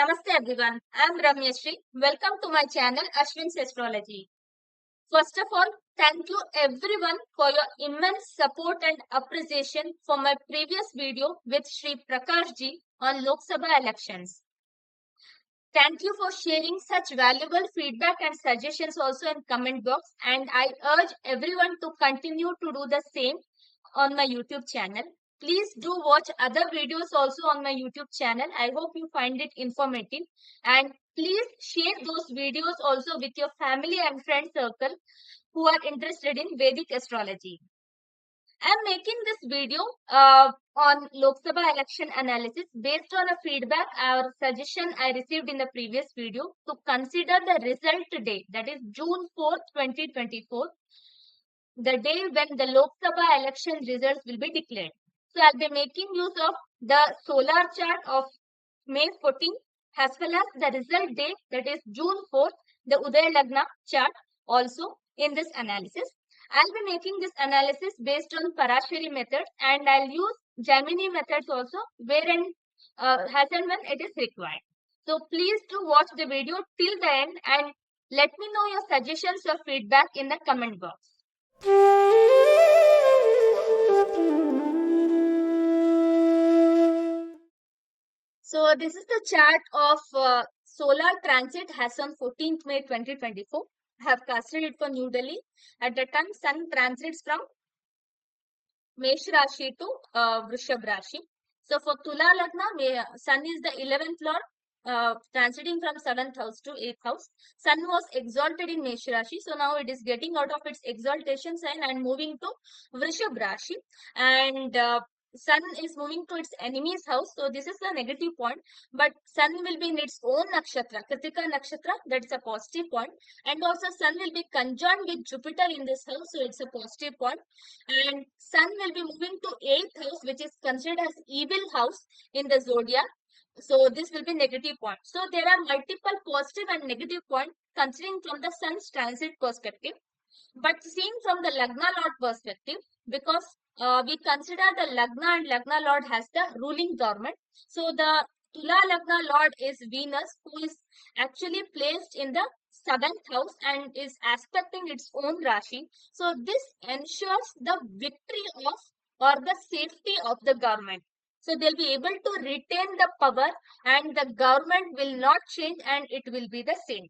Namaste everyone. I am Ramyashri. Welcome to my channel Ashwin's Astrology. First of all, thank you everyone for your immense support and appreciation for my previous video with Shri Prakash ji on Loksabha Elections. Thank you for sharing such valuable feedback and suggestions also in comment box, and I urge everyone to continue to do the same on my YouTube channel. Please do watch other videos also on my YouTube channel. I hope you find it informative, and please share those videos also with your family and friend circle who are interested in Vedic astrology. I am making this video on Lok Sabha election analysis based on a feedback or suggestion I received in the previous video to consider the result date, that is June 4th, 2024, the day when the Lok Sabha election results will be declared. So I'll be making use of the solar chart of May 14th as well as the result date, that is June 4th, the Uday Lagna chart also in this analysis. I'll be making this analysis based on Parashari method, and I'll use Gemini methods also wherein as and when it is required. So please do watch the video till the end and let me know your suggestions or feedback in the comment box. So this is the chart of solar transit has on 14th May 2024. I have casted it for New Delhi. At the time, Sun transits from Mesh Rashi to Vrishab Rashi. So for Tula Lagna, Sun is the 11th lord, transiting from 7th house to 8th house. Sun was exalted in Mesh Rashi, so now it is getting out of its exaltation sign and moving to Vrishab Rashi. And Sun is moving to its enemy's house, so this is the negative point. But Sun will be in its own nakshatra, Kritika nakshatra, that's a positive point. And also Sun will be conjoined with Jupiter in this house, so it's a positive point. And Sun will be moving to 8th house, which is considered as evil house in the zodiac. So this will be negative point. So there are multiple positive and negative points considering from the Sun's transit perspective. But seen from the Lagna Lord perspective, because we consider the Lagna and Lagna Lord has the ruling government. So the Tula Lagna Lord is Venus, who is actually placed in the 7th house and is aspecting its own Rashi. So this ensures the victory of or the safety of the government. So they'll be able to retain the power and the government will not change and it will be the same.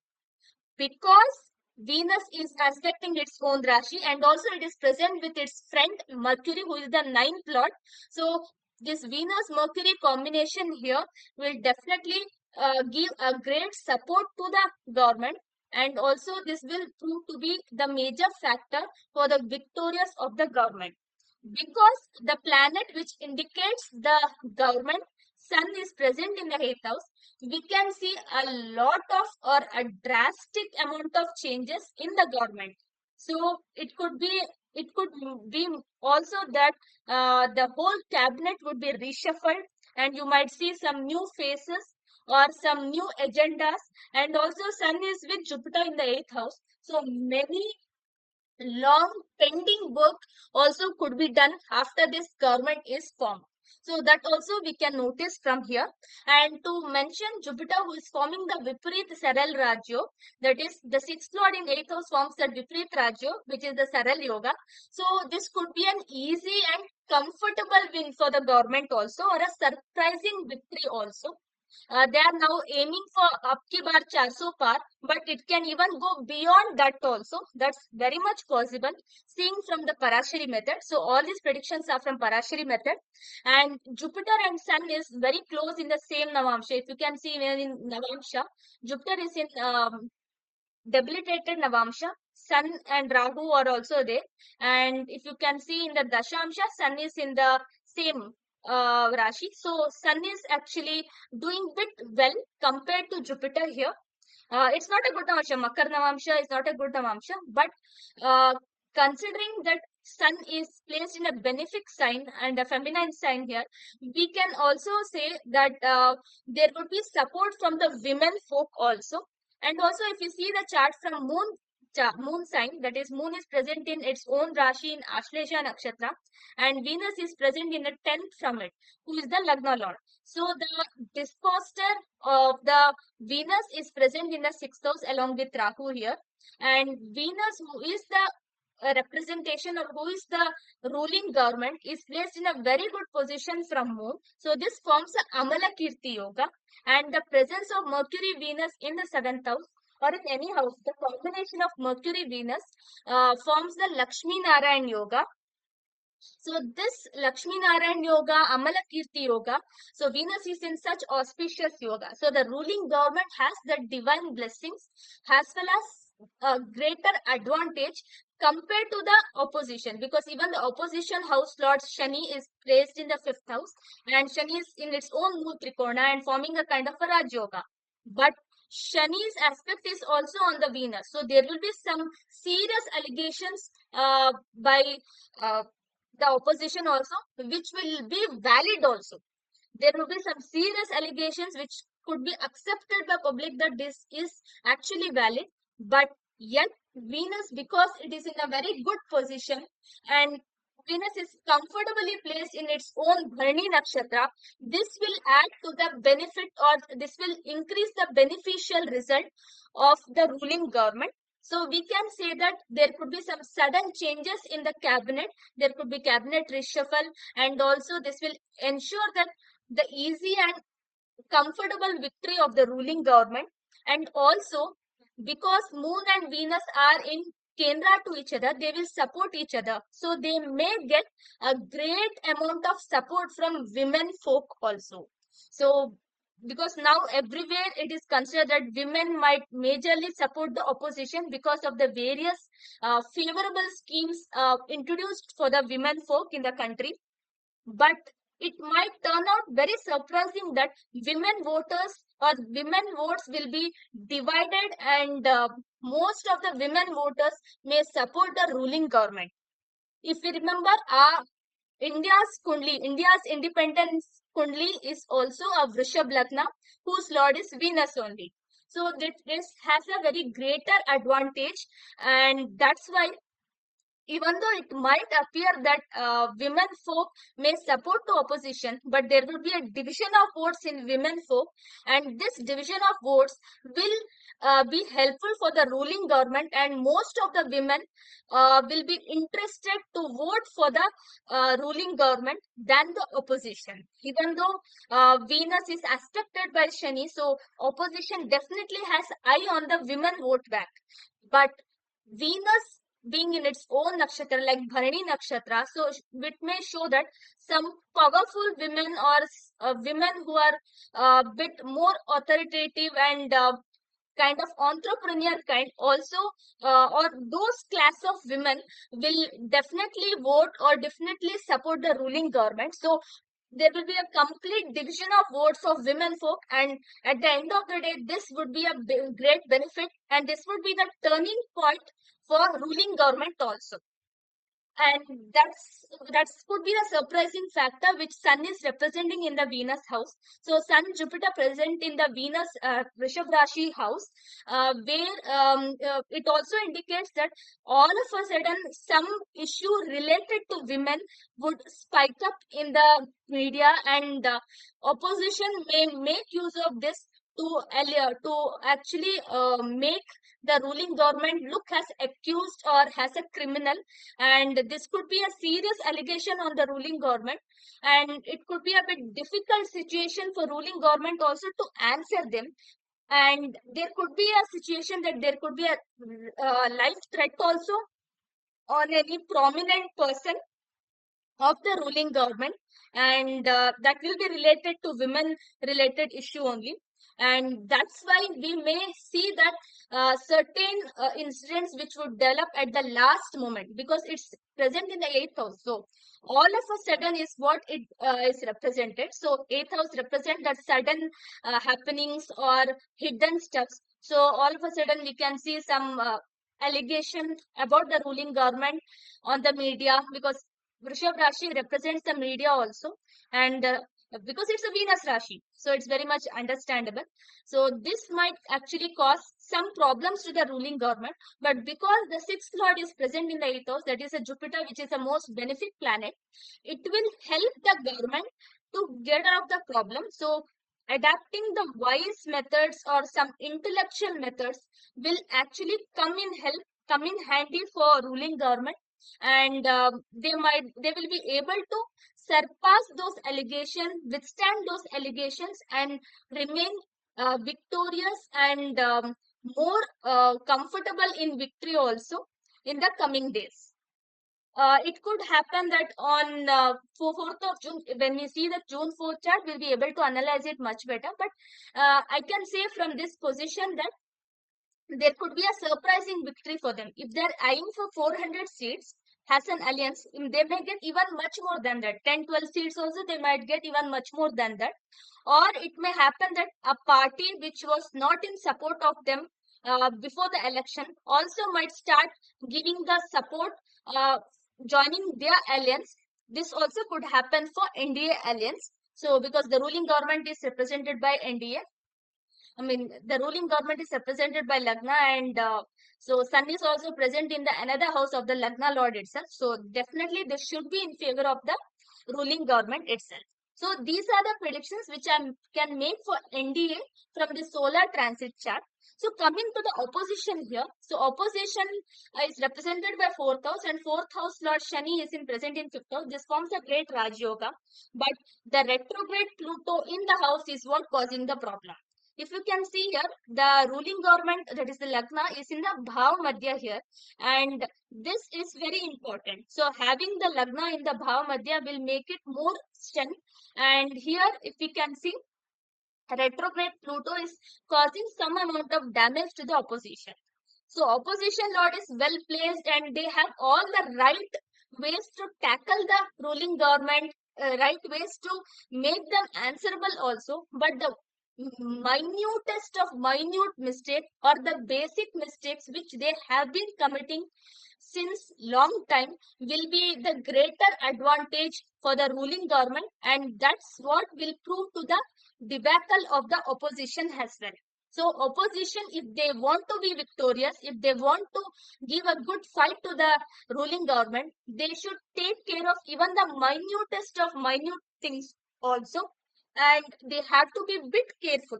Because Venus is aspecting its own Rashi and also it is present with its friend Mercury, who is the 9th lord. So this Venus-Mercury combination here will definitely give a great support to the government, and also this will prove to be the major factor for the victorious of the government. Because the planet which indicates the government, Sun, is present in the 8th house, we can see a lot of or a drastic amount of changes in the government. So it could be also that the whole cabinet would be reshuffled and you might see some new faces or some new agendas, and also Sun is with Jupiter in the 8th house. So many long pending work also could be done after this government is formed. So that also we can notice from here. And to mention Jupiter, who is forming the Viparit Saral Rajyo, that is the 6th lord in 8th house forms the Viparit Rajyo, which is the Saral Yoga. So this could be an easy and comfortable win for the government also, or a surprising victory also. They are now aiming for up ki bar 400 par, but it can even go beyond that also. That's very much possible, seeing from the Parashari method. So all these predictions are from Parashari method. And Jupiter and Sun is very close in the same Navamsha. If you can see in Navamsha, Jupiter is in debilitated Navamsha. Sun and Rahu are also there. And if you can see in the Dashamsha, Sun is in the same Rashi. So Sun is actually doing bit well compared to Jupiter here. It's not a good Navamsha. Makar Navamsha is not a good Navamsha. But considering that Sun is placed in a benefic sign and a feminine sign here, we can also say that there would be support from the women folk also. And also if you see the chart from moon sign, that is moon is present in its own Rashi in Ashlesha Nakshatra and Venus is present in the 10th from it, who is the Lagna Lord. So the disposter of the Venus is present in the sixth house along with Rahu here. And Venus, who is the representation or who is the ruling government, is placed in a very good position from Moon. So this forms a Amala Kirti Yoga. And the presence of Mercury Venus in the seventh house or in any house, the combination of Mercury Venus forms the Lakshmi Narayan Yoga. So this Lakshmi Narayan Yoga, Amala Kirti Yoga, so Venus is in such auspicious yoga. So the ruling government has the divine blessings as well as a greater advantage compared to the opposition, because even the opposition house lord Shani is placed in the fifth house and Shani is in its own mood trikona and forming a kind of a Raj Yoga. But Shani's aspect is also on the Venus. So there will be some serious allegations by uh, the opposition also, which will be valid also. There will be some serious allegations which could be accepted by public that this is actually valid, but yet Venus, because it is in a very good position and Venus is comfortably placed in its own Bharani Nakshatra, this will add to the benefit or this will increase the beneficial result of the ruling government. So we can say that there could be some sudden changes in the cabinet, there could be cabinet reshuffle, and also this will ensure that the easy and comfortable victory of the ruling government. And also, because Moon and Venus are in Kendra to each other, they will support each other. So they may get a great amount of support from women folk also. So because now everywhere it is considered that women might majorly support the opposition because of the various favorable schemes introduced for the women folk in the country. But it might turn out very surprising that women voters or women votes will be divided, and most of the women voters may support the ruling government. If we remember, India's independence Kundli is also a Vrishab Lagna whose lord is Venus only. So this has a very greater advantage, and that's why even though it might appear that women folk may support the opposition, but there will be a division of votes in women folk, and this division of votes will be helpful for the ruling government, and most of the women will be interested to vote for the ruling government than the opposition. Even though Venus is aspected by Shani, so opposition definitely has eye on the women vote bank. But Venus being in its own nakshatra like Bharani nakshatra, so it may show that some powerful women or women who are a bit more authoritative and kind of entrepreneur kind also, or those class of women will definitely vote or definitely support the ruling government. So there will be a complete division of votes of women folk, and at the end of the day this would be a great benefit, and this would be the turning point for ruling government also. And that's could be a surprising factor which Sun is representing in the Venus house. So Sun Jupiter present in the Venus Rishabh Rashi house, where it also indicates that all of a sudden some issue related to women would spike up in the media, and opposition may make use of this to actually make the ruling government look as accused or as a criminal, and this could be a serious allegation on the ruling government, and it could be a bit difficult situation for ruling government also to answer them. And there could be a situation that there could be a life threat also on any prominent person of the ruling government, and that will be related to women related issue only. And that's why we may see that certain incidents which would develop at the last moment, because it's present in the eighth house. So all of a sudden is what it is represented. So eighth house represent that sudden happenings or hidden stuffs. So all of a sudden we can see some allegation about the ruling government on the media, because Vrishabh Rashi represents the media also, and because it's a Venus Rashi, so it's very much understandable. So this might actually cause some problems to the ruling government, but because the sixth lord is present in the eighth house, that is a Jupiter, which is the most benefic planet, it will help the government to get out of the problem. So adapting the wise methods or some intellectual methods will actually come in handy for ruling government, and they will be able to surpass those allegations, withstand those allegations, and remain victorious and more comfortable in victory also in the coming days. It could happen that on 4th of June, when we see the June 4th chart, we'll be able to analyze it much better. But I can say from this position that there could be a surprising victory for them. If they're eyeing for 400 seats, has an alliance, they may get even much more than that. 10, 12 seats also, they might get even much more than that. Or it may happen that a party which was not in support of them before the election also might start giving the support, joining their alliance. This also could happen for NDA alliance. So because the ruling government is represented by NDA, I mean, the ruling government is represented by Lagna, and so Sun is also present in the another house of the Lagna Lord itself. So definitely this should be in favor of the ruling government itself. So these are the predictions which I can make for NDA from the solar transit chart. So coming to the opposition here, so opposition is represented by fourth house, and fourth house Lord Shani is in present in fifth house. This forms a great Raj Yoga, but the retrograde Pluto in the house is what causing the problem. If you can see here, the ruling government, that is the Lagna, is in the Bhav Madhya here, and this is very important. So having the Lagna in the Bhav Madhya will make it more strength. And here, if we can see, retrograde Pluto is causing some amount of damage to the opposition. So opposition lord is well placed, and they have all the right ways to tackle the ruling government, right ways to make them answerable also. But the minutest of minute mistake or the basic mistakes which they have been committing since long time will be the greater advantage for the ruling government, and that's what will prove to the debacle of the opposition as well. So opposition, if they want to be victorious, if they want to give a good fight to the ruling government, they should take care of even the minutest of minute things also, and they have to be bit careful,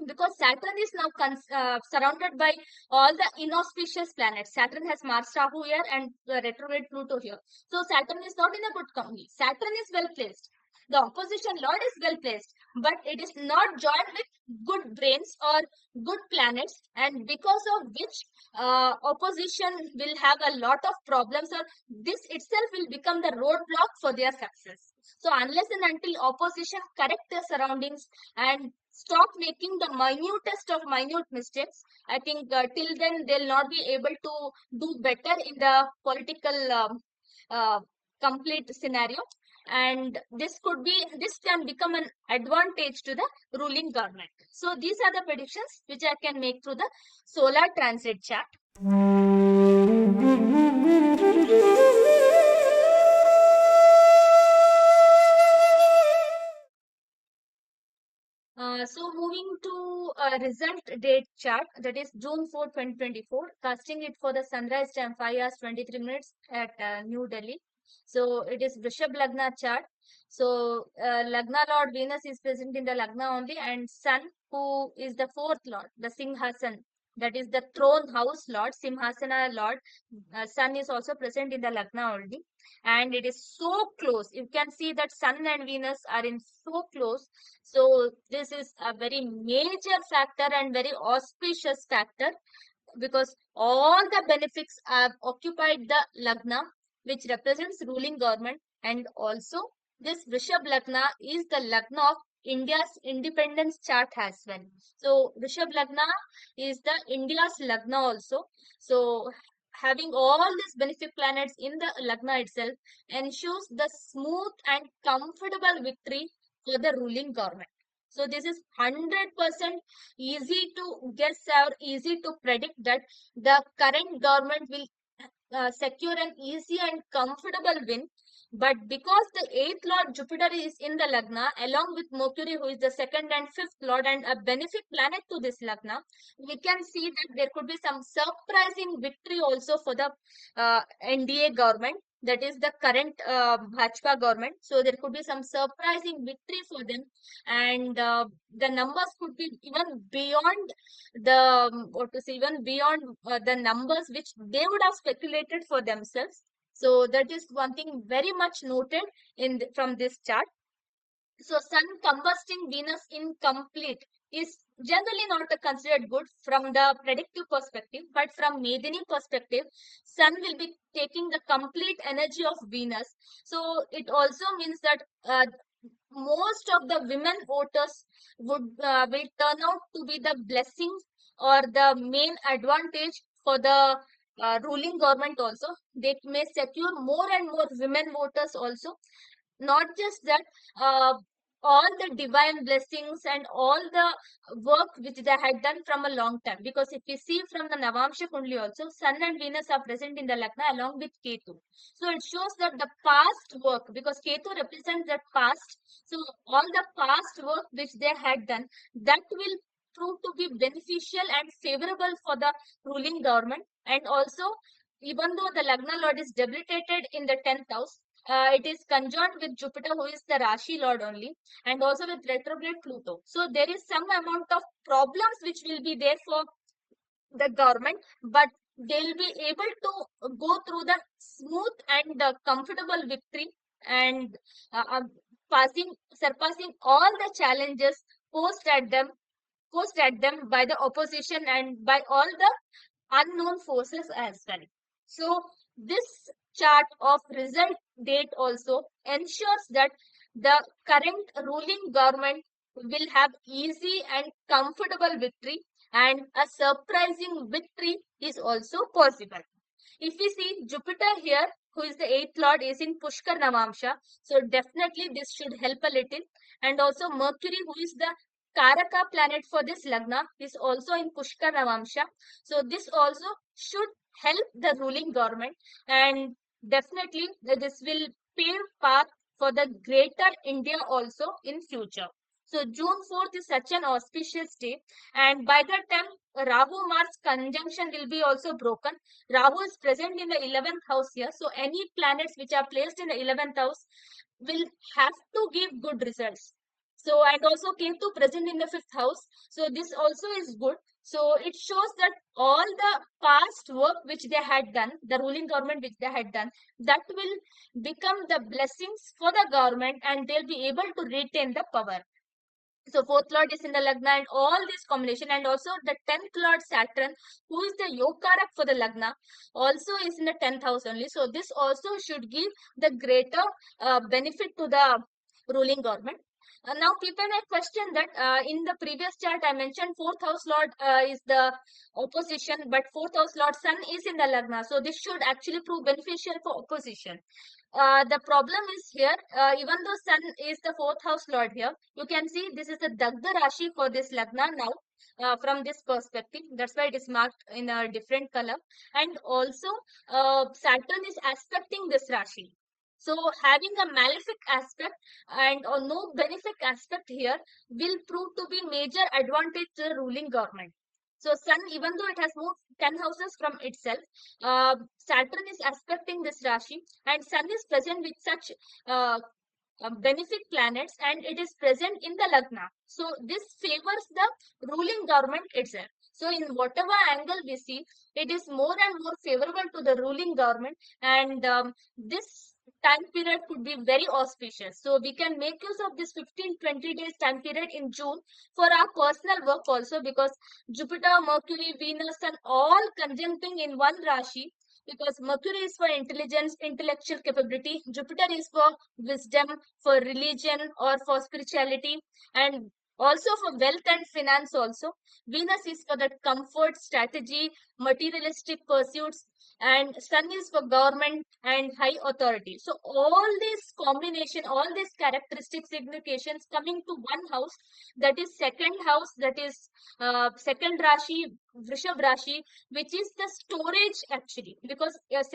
because Saturn is now surrounded by all the inauspicious planets. Saturn has Mars, Rahu here, and retrograde Pluto here. So Saturn is not in a good company. Saturn is well placed. The opposition lord is well placed, but it is not joined with good brains or good planets, and because of which opposition will have a lot of problems, or this itself will become the roadblock for their success. So unless and until opposition correct their surroundings and stop making the minutest of minute mistakes, I think till then they'll not be able to do better in the political uh, complete scenario. And this can become an advantage to the ruling government. So these are the predictions which I can make through the solar transit chart. So moving to a result date chart, that is June 4, 2024, casting it for the sunrise time 5 hours 23 minutes at New Delhi. So it is Rishabh Lagna chart. So Lagna Lord Venus is present in the Lagna only, and Sun, who is the fourth Lord, the Singhasan, that is the throne house Lord, Simhasana Lord, Sun is also present in the Lagna only, and it is so close. You can see that Sun and Venus are in so close. So this is a very major factor and very auspicious factor, because all the benefits have occupied the Lagna, which represents ruling government, and also this Rishabh Lagna is the Lagna of India's independence chart as well. So Rishabh Lagna is the India's Lagna also. So having all these benefic planets in the Lagna itself ensures the smooth and comfortable victory for the ruling government. So this is 100% easy to guess or easy to predict that the current government will secure an easy and comfortable win. But because the eighth lord Jupiter is in the Lagna, along with Mercury, who is the second and fifth lord and a benefic planet to this Lagna, we can see that there could be some surprising victory also for the NDA government. that is the current Bhajpa government. So there could be some surprising victory for them, and the numbers could be even beyond the what to say, even beyond the numbers which they would have speculated for themselves. So that is one thing very much noted from this chart. So sun combusting Venus incomplete is generally not considered good from the predictive perspective, but from Medini perspective, sun will be taking the complete energy of Venus. So it also means that most of the women voters will turn out to be the blessings or the main advantage for the ruling government also. They may secure more and more women voters also. Not just that, uh, all the divine blessings and all the work which they had done from a long time. Because if we see from the Navamsha Kundli also, Sun and Venus are present in the Lagna along with Ketu. So it shows that the past work, because Ketu represents that past. So all the past work which they had done, that will prove to be beneficial and favorable for the ruling government. And also, even though the Lagna Lord is debilitated in the 10th house, it is conjoined with Jupiter, who is the Rashi Lord only, and also with retrograde Pluto. So there is some amount of problems which will be there for the government, but they'll be able to go through the smooth and comfortable victory, and surpassing all the challenges posed at them, by the opposition and by all the unknown forces as well. So this chart of result date also ensures that the current ruling government will have easy and comfortable victory, and a surprising victory is also possible. If we see Jupiter here, who is the eighth lord, is in Pushkar Navamsha, so definitely this should help a little. And also Mercury, who is the Karaka planet for this Lagna, is also in Pushkar Navamsha. So this also should help the ruling government, and definitely this will pave path for the greater India also in future. So June 4th is such an auspicious day, and by that time Rahu Mars conjunction will be also broken. Rahu is present in the 11th house here. So any planets which are placed in the 11th house will have to give good results. So, and also Ketu present in the 5th house. So this also is good. So it shows that all the past work which they had done, the ruling government which they had done, that will become the blessings for the government, and they'll be able to retain the power. So fourth lord is in the Lagna, and all this combination, and also the 10th lord Saturn, who is the Yokarak for the Lagna, also is in the 10th house only. So this also should give the greater benefit to the ruling government. Now people may question that in the previous chart I mentioned fourth house lord is the opposition, but fourth house lord Sun is in the Lagna. So this should actually prove beneficial for opposition. The problem is here, even though Sun is the fourth house lord here, you can see this is the Dagda Rashi for this Lagna now. From this perspective, that's why it is marked in a different color. And also, Saturn is aspecting this Rashi. So having a malefic aspect and or no benefic aspect here will prove to be major advantage to the ruling government. So Sun, even though it has moved 10 houses from itself, Saturn is aspecting this Rashi, and Sun is present with such benefic planets, and it is present in the Lagna. So this favors the ruling government itself. So in whatever angle we see, it is more and more favorable to the ruling government, and this time period could be very auspicious. So we can make use of this 15-20 days time period in June for our personal work also, because Jupiter, Mercury, Venus, and all conjuncting in one Rashi, because Mercury is for intelligence, intellectual capability, Jupiter is for wisdom, for religion, or for spirituality, and also for wealth and finance also. Venus is for the comfort, strategy, materialistic pursuits, and Sun is for government and high authority. So all these combination, all these characteristic significations coming to one house, that is second house, that is second Rashi, Vrishabh Rashi, which is the storage actually, because yes,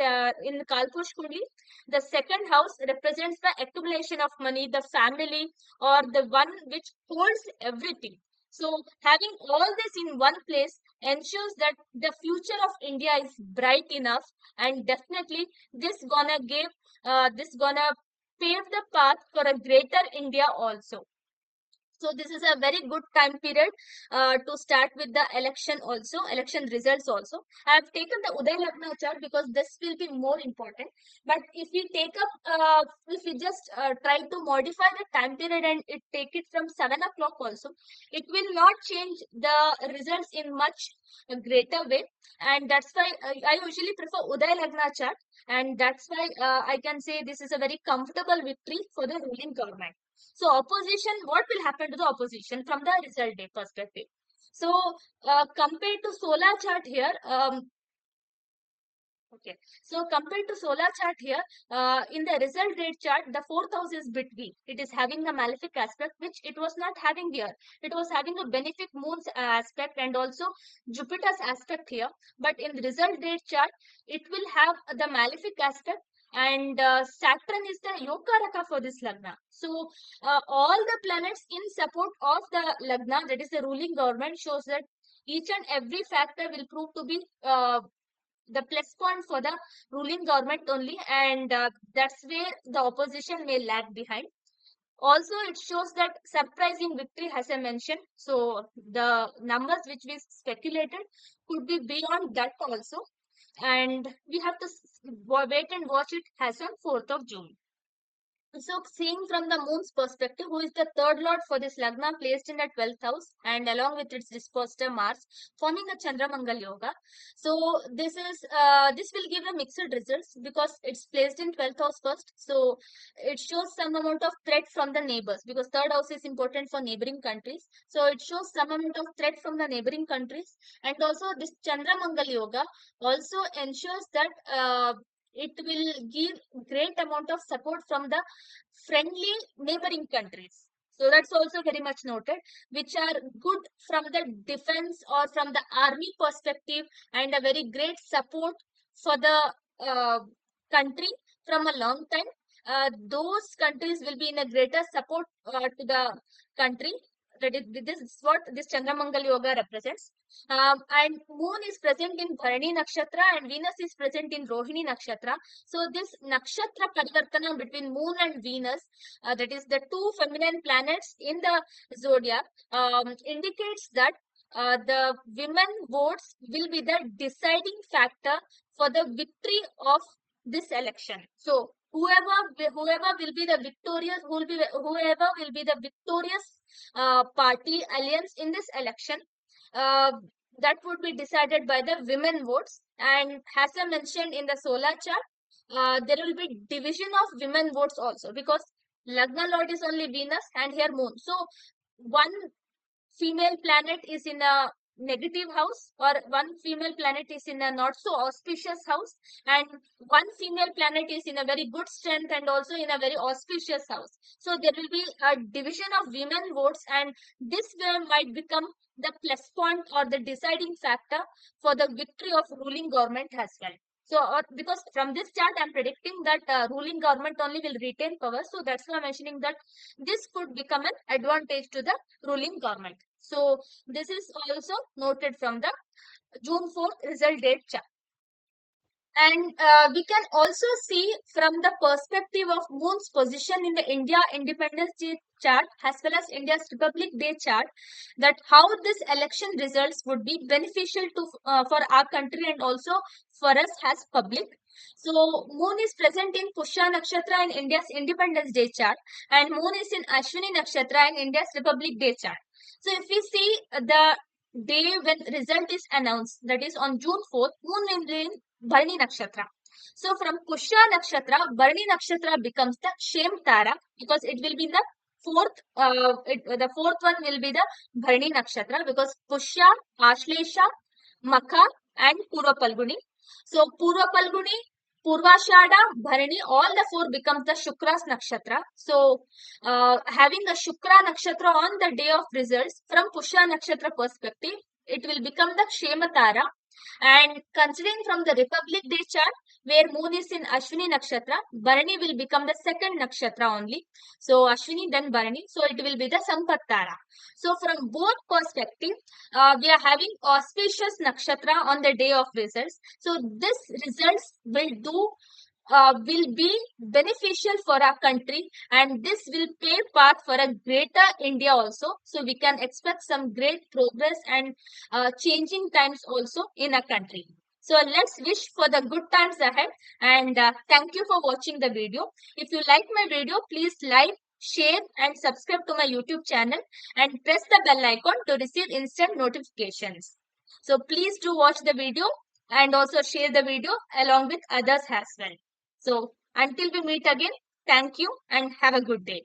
in Kalpush Kundli, the second house represents the accumulation of money, the family, or the one which holds everything. So having all this in one place ensures that the future of India is bright enough, and definitely this gonna pave the path for a greater India also. So this is a very good time period to start with the election results also. I have taken the Uday Lagna chart because this will be more important. But if we just try to modify the time period and take it from 7 o'clock also, it will not change the results in much greater way. And that's why I usually prefer Uday Lagna chart. And that's why I can say this is a very comfortable victory for the ruling government. So opposition, what will happen to the opposition from the result day perspective? So compared to solar chart here, okay. So compared to solar chart here, in the result date chart, the fourth house is bit weak. It is having a malefic aspect, which it was not having here. It was having a benefic moon's aspect and also Jupiter's aspect here. But in the result date chart, it will have the malefic aspect, and Saturn is the Yokaraka for this Lagna. So all the planets in support of the Lagna, that is the ruling government, shows that each and every factor will prove to be the plus point for the ruling government only, and that's where the opposition may lag behind. Also, it shows that surprising victory, as I mentioned. So the numbers which we speculated could be beyond that also, and we have to wait and watch it as on 4th of June. So, seeing from the moon's perspective, who is the third lord for this Lagna, placed in the 12th house, and along with its disposer Mars, forming a Chandramangal Yoga. So, this will give a mixed results because it's placed in 12th house first. So, it shows some amount of threat from the neighbors, because third house is important for neighboring countries. So, it shows some amount of threat from the neighboring countries, and also this Chandramangal Yoga also ensures that it will give great amount of support from the friendly neighboring countries. So that's also very much noted, which are good from the defense or from the army perspective, and a very great support for the country from a long time. Those countries will be in a greater support to the country. This is what this Chandramangal Yoga represents. And moon is present in Bharani Nakshatra and Venus is present in Rohini Nakshatra. So this Nakshatra Parivartana between moon and Venus, that is the two feminine planets in the zodiac, indicates that the women votes will be the deciding factor for the victory of this election. So whoever will be the victorious, whoever will be the victorious party alliance in this election, uh, that would be decided by the women votes. And as I mentioned in the solar chart, there will be division of women votes also, because Lagna Lord is only Venus and here Moon. So one female planet is in a negative house, or one female planet is in a not so auspicious house, and one female planet is in a very good strength and also in a very auspicious house. So there will be a division of women votes, and this way might become the plus point or the deciding factor for the victory of ruling government as well. So because from this chart I'm predicting that ruling government only will retain power, so that's why I'm mentioning that this could become an advantage to the ruling government. So this is also noted from the June 4th result date chart. And we can also see from the perspective of moon's position in the India Independence Day chart as well as India's Republic Day chart, that how this election results would be beneficial to for our country and also for us as public. So moon is present in Pushya Nakshatra in India's Independence Day chart, and moon is in Ashwini Nakshatra in India's Republic Day chart. So if we see the day when result is announced, that is on June 4th, moon will be in Bharani Nakshatra. So from Pushya Nakshatra, Bharani Nakshatra becomes the Shem Tara, because it will be the fourth, the fourth one will be the Bharani Nakshatra, because Pushya, Ashlesha, Makha and Purva Palguni. So Purva Palguni, Purvashada, Bharani, all the four becomes the Shukra's Nakshatra. So having a Shukra Nakshatra on the day of results from Pushya Nakshatra perspective, it will become the Shematara. And considering from the Republic Day chart, where moon is in Ashwini nakshatra, Bharani will become the second nakshatra only. So Ashwini then Bharani, so it will be the Sampattara. So from both perspective, we are having auspicious nakshatra on the day of results. So this results will be beneficial for our country, and this will pave path for a greater India also. So we can expect some great progress and changing times also in our country. So let's wish for the good times ahead, and thank you for watching the video. If you like my video, please like, share and subscribe to my YouTube channel and press the bell icon to receive instant notifications. So please do watch the video and also share the video along with others as well. So until we meet again, thank you and have a good day.